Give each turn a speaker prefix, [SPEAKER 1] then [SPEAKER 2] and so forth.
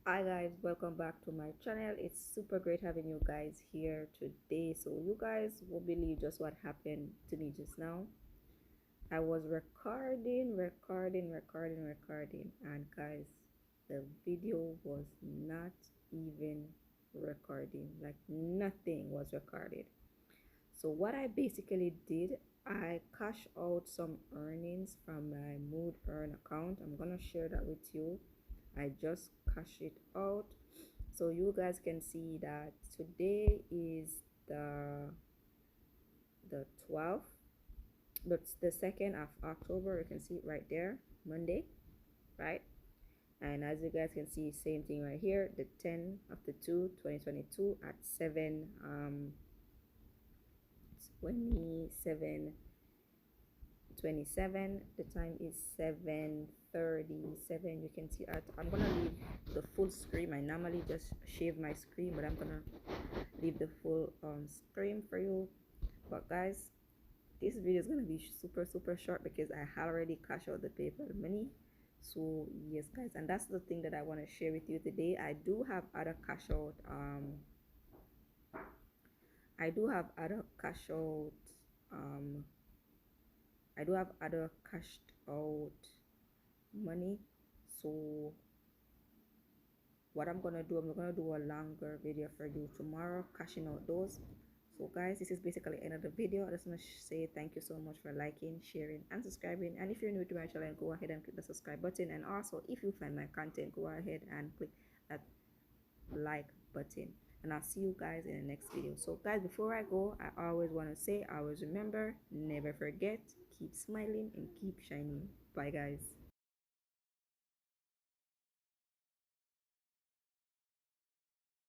[SPEAKER 1] Hi guys, welcome back to my channel. It's super great having you guys here today. So you guys won't believe just what happened to me just now. I was recording, and guys, the video was not even recording. Like nothing was recorded. So what I basically did, I cash out some earnings from my Mood Earn account. I'm gonna share that with you. I just cash it out so you guys can see that today is the 12th, that's the 2nd of October. You can see it right there, Monday, right? And as you guys can see, same thing right here, the 10th of the 2022 at 27 the time is 7:37. You can see I'm gonna leave the full screen. I normally just shave my screen, but I'm gonna leave the full screen for you. But guys, this video is gonna be super short because I already cashed out the paper money. So yes guys, and that's the thing that I want to share with you today. I do have other cash out um I do have other cashed out money. So what I'm gonna do, I'm gonna do a longer video for you tomorrow, cashing out those. So guys, this is basically end of the video. I just want to say thank you so much for liking, sharing, and subscribing. And if you're new to my channel, go ahead and click the subscribe button. And also, if you find my content, go ahead and click that like button. And I'll see you guys in the next video. So guys, before I go, I always want to say, always remember, never forget, keep smiling and keep shining. Bye guys.